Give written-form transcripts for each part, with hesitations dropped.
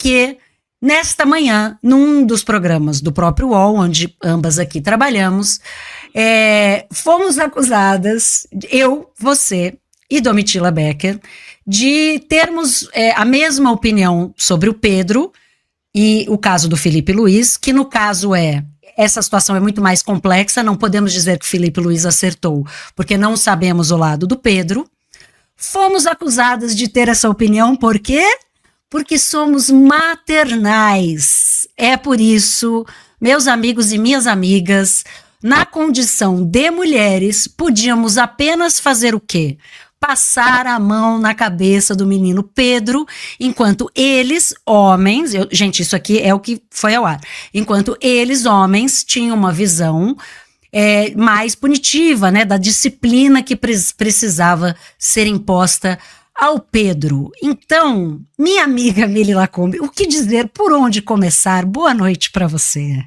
porque nesta manhã, num dos programas do próprio UOL, onde ambas aqui trabalhamos, fomos acusadas, eu, você e Domitila Becker, de termos a mesma opinião sobre o Pedro e o caso do Felipe Luiz, que no caso essa situação é muito mais complexa, não podemos dizer que o Felipe Luiz acertou, porque não sabemos o lado do Pedro. Fomos acusadas de ter essa opinião, por quê? Porque somos maternais. É por isso, meus amigos e minhas amigas, na condição de mulheres, podíamos apenas fazer o quê? Passar a mão na cabeça do menino Pedro, enquanto eles, homens, gente, isso aqui é o que foi ao ar, enquanto eles, homens, tinham uma visão mais punitiva, né, da disciplina que precisava ser imposta ao Pedro. Então, minha amiga Mili Lacombe, o que dizer, por onde começar? Boa noite para você.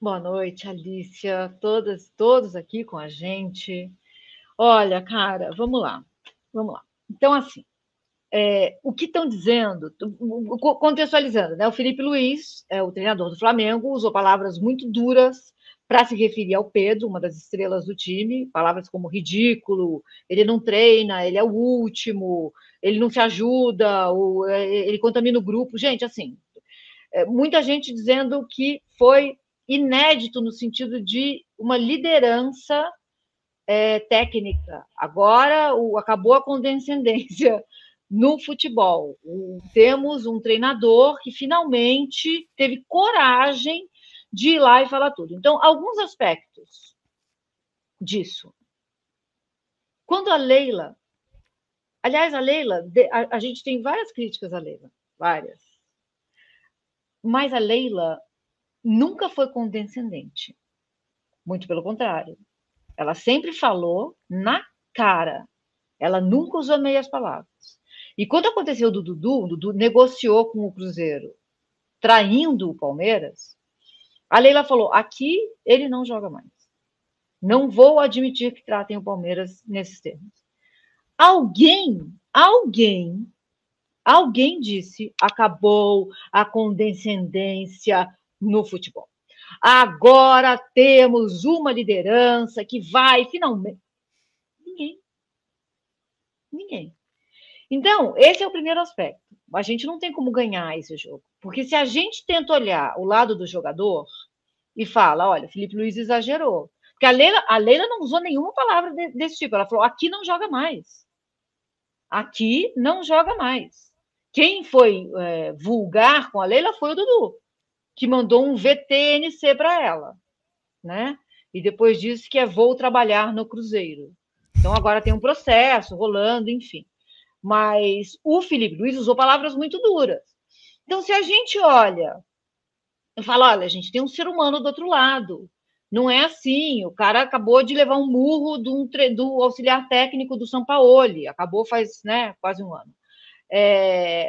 Boa noite, Alicia, todos aqui com a gente. Olha, cara, vamos lá. Então, assim, o que estão dizendo, contextualizando, né? O Felipe Luiz, o treinador do Flamengo, usou palavras muito duras para se referir ao Pedro, uma das estrelas do time, palavras como ridículo, ele não treina, ele é o último, ele não se ajuda, ele contamina o grupo. Gente, assim, muita gente dizendo que foi inédito no sentido de uma liderança técnica. Agora acabou a condescendência no futebol. Temos um treinador que finalmente teve coragem de ir lá e falar tudo. Então, alguns aspectos disso. Quando a Leila... Aliás, a Leila... A gente tem várias críticas à Leila. Várias. Mas a Leila nunca foi condescendente. Muito pelo contrário. Ela sempre falou na cara. Ela nunca usou meias palavras. E quando aconteceu do Dudu, o Dudu negociou com o Cruzeiro, traindo o Palmeiras, a Leila falou, aqui ele não joga mais. Não vou admitir que tratem o Palmeiras nesses termos. Alguém disse, acabou a condescendência no futebol. Agora temos uma liderança que vai finalmente... Ninguém. Então, esse é o primeiro aspecto. A gente não tem como ganhar esse jogo. Porque se a gente tenta olhar o lado do jogador e fala, olha, Felipe Luiz exagerou. Porque a Leila não usou nenhuma palavra desse tipo. Ela falou, aqui não joga mais. Aqui não joga mais. Quem foi vulgar com a Leila foi o Dudu, que mandou um VTNC para ela, né? E depois disse que vou trabalhar no Cruzeiro. Então agora tem um processo rolando, enfim. Mas o Felipe Luiz usou palavras muito duras. Então, se a gente olha e fala, olha, a gente tem um ser humano do outro lado. Não é assim, o cara acabou de levar um murro do auxiliar técnico do Sampaoli, acabou faz quase um ano.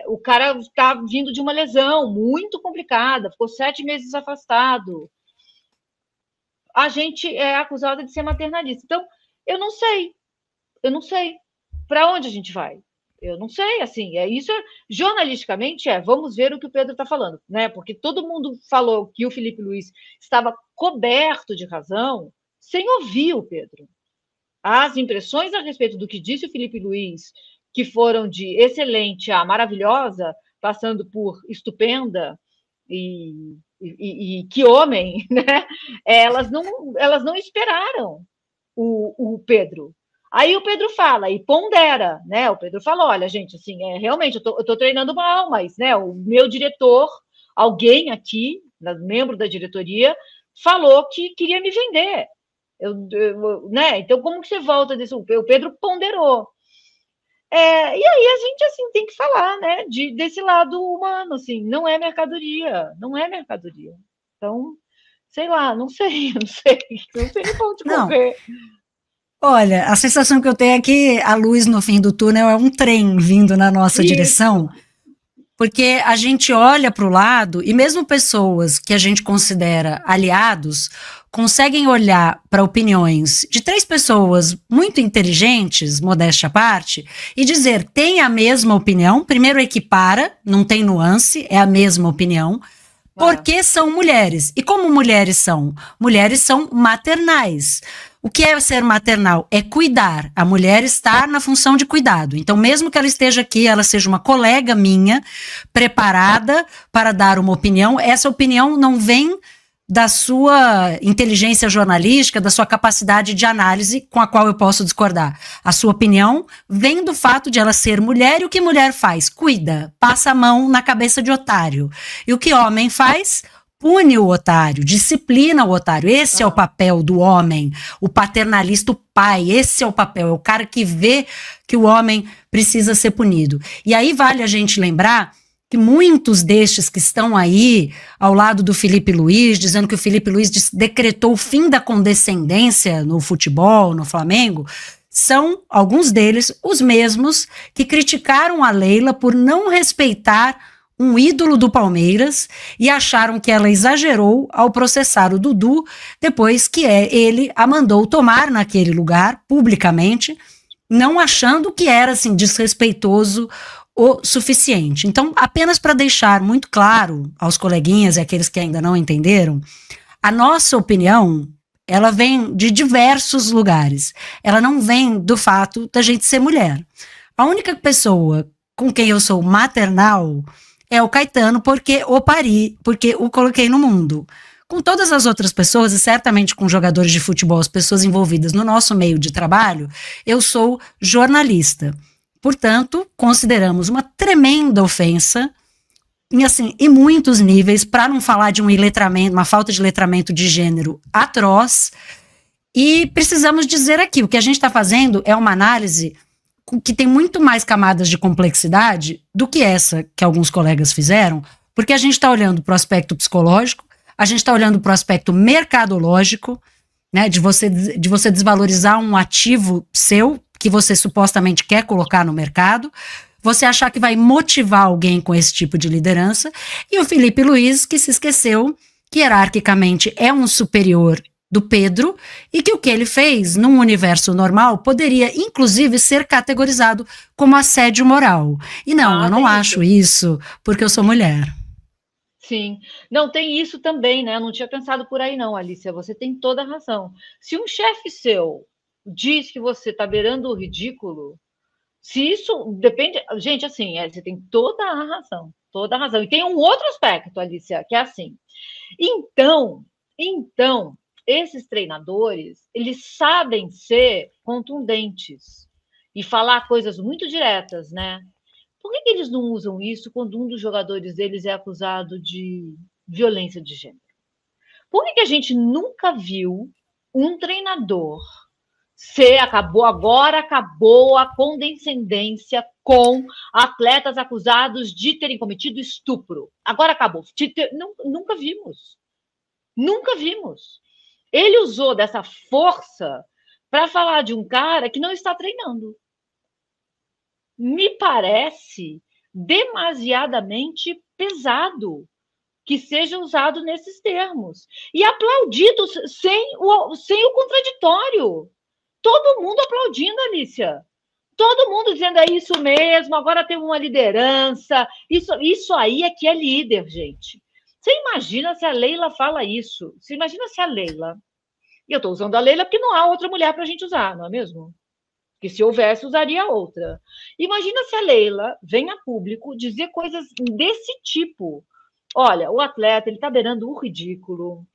O cara está vindo de uma lesão muito complicada, ficou 7 meses afastado. A gente é acusada de ser maternalista. Então, eu não sei para onde a gente vai. Eu não sei, assim, isso jornalisticamente vamos ver o que o Pedro está falando, né? Porque todo mundo falou que o Felipe Luiz estava coberto de razão sem ouvir o Pedro. As impressões a respeito do que disse o Felipe Luiz, que foram de excelente a maravilhosa, passando por estupenda e que homem, né? Elas não esperaram o Pedro. Aí o Pedro fala e pondera, né? O Pedro fala, olha, gente, assim, realmente eu tô treinando mal, mas, né, o meu diretor, alguém aqui, membro da diretoria, falou que queria me vender. Né? Então, como que você volta disso? O Pedro ponderou. E aí a gente, assim, tem que falar, né, desse lado humano, assim, não é mercadoria. Então, sei lá, não sei pra onde correr. Olha, a sensação que eu tenho é que a luz no fim do túnel é um trem vindo na nossa direção. Porque a gente olha para o lado e mesmo pessoas que a gente considera aliados conseguem olhar para opiniões de 3 pessoas muito inteligentes, modéstia à parte, e dizer tem a mesma opinião, primeiro equipara, não tem nuance, é a mesma opinião, porque são mulheres. E como mulheres são? Mulheres são maternais. O que é ser maternal? É cuidar. A mulher está na função de cuidado. Então, mesmo que ela esteja aqui, ela seja uma colega minha, preparada para dar uma opinião, essa opinião não vem da sua inteligência jornalística, da sua capacidade de análise com a qual eu posso discordar. A sua opinião vem do fato de ela ser mulher, e o que mulher faz? Cuida, passa a mão na cabeça de otário. E o que homem faz? Pune o otário, disciplina o otário. Esse é o papel do homem, o paternalista, o pai. Esse é o papel, é o cara que vê que o homem precisa ser punido. E aí vale a gente lembrar que muitos destes que estão aí ao lado do Felipe Luiz, dizendo que o Felipe Luiz decretou o fim da condescendência no futebol, no Flamengo, são, alguns deles, os mesmos que criticaram a Leila por não respeitar um ídolo do Palmeiras e acharam que ela exagerou ao processar o Dudu depois que ele a mandou tomar naquele lugar, publicamente, não achando que era assim, desrespeitoso o suficiente. Então, apenas para deixar muito claro aos coleguinhas e aqueles que ainda não entenderam, a nossa opinião, ela vem de diversos lugares. Ela não vem do fato da gente ser mulher. A única pessoa com quem eu sou maternal é o Caetano, porque o pari, porque o coloquei no mundo. Com todas as outras pessoas, e certamente com jogadores de futebol, as pessoas envolvidas no nosso meio de trabalho, eu sou jornalista. Portanto, consideramos uma tremenda ofensa, em muitos níveis, para não falar de um iletramento, uma falta de letramento de gênero atroz, e precisamos dizer aqui, o que a gente está fazendo é uma análise que tem muito mais camadas de complexidade do que essa que alguns colegas fizeram, porque a gente está olhando para o aspecto psicológico, a gente está olhando para o aspecto mercadológico, né, de você desvalorizar um ativo seu, que você supostamente quer colocar no mercado, você achar que vai motivar alguém com esse tipo de liderança, e o Felipe Luiz, que se esqueceu que hierarquicamente é um superior do Pedro, e que o que ele fez num universo normal poderia, inclusive, ser categorizado como assédio moral. E não, eu não acho isso porque eu sou mulher. Sim. Não, tem isso também, né? Eu não tinha pensado por aí não, Alicia, você tem toda a razão. Se um chefe seu diz que você está beirando o ridículo, se isso depende... Gente, assim, você tem toda a razão, toda a razão. E tem um outro aspecto, Alicia, que é assim. Então, esses treinadores, eles sabem ser contundentes e falar coisas muito diretas, né? Por que eles não usam isso quando um dos jogadores deles é acusado de violência de gênero? Por que a gente nunca viu um treinador agora acabou a condescendência com atletas acusados de terem cometido estupro? Agora acabou. Nunca vimos. Nunca vimos. Ele usou dessa força para falar de um cara que não está treinando. Me parece demasiadamente pesado que seja usado nesses termos. E aplaudido sem o contraditório. Todo mundo aplaudindo, Alicia. Todo mundo dizendo, é isso mesmo, agora tem uma liderança. Isso aí é que é líder, gente. Você imagina se a Leila fala isso? Você imagina se a Leila... E eu estou usando a Leila porque não há outra mulher para a gente usar, não é mesmo? Que se houvesse, usaria outra. Imagina se a Leila vem a público dizer coisas desse tipo. Olha, o atleta, ele está beirando o ridículo.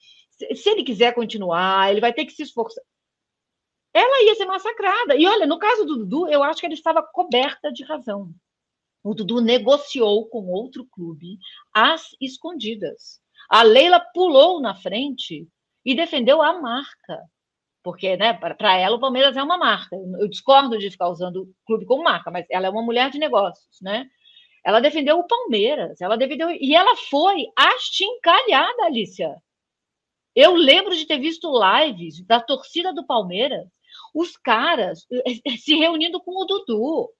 Se ele quiser continuar, ele vai ter que se esforçar. Ela ia ser massacrada. E olha, no caso do Dudu, eu acho que ele estava coberta de razão. O Dudu negociou com outro clube às escondidas. A Leila pulou na frente e defendeu a marca. Porque, né, para ela, o Palmeiras é uma marca. Eu discordo de ficar usando o clube como marca, mas ela é uma mulher de negócios, né? Ela defendeu o Palmeiras, e ela foi achincalhada, Alicia. Eu lembro de ter visto lives da torcida do Palmeiras, os caras se reunindo com o Dudu.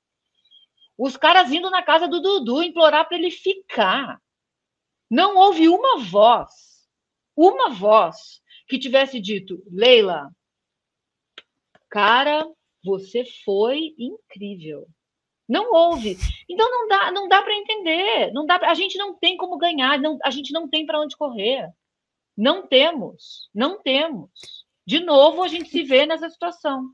Os caras indo na casa do Dudu implorar para ele ficar. Não houve uma voz que tivesse dito, Leila, cara, você foi incrível. Não houve. Então não dá para entender. A gente não tem como ganhar, a gente não tem para onde correr. Não temos. De novo, a gente se vê nessa situação.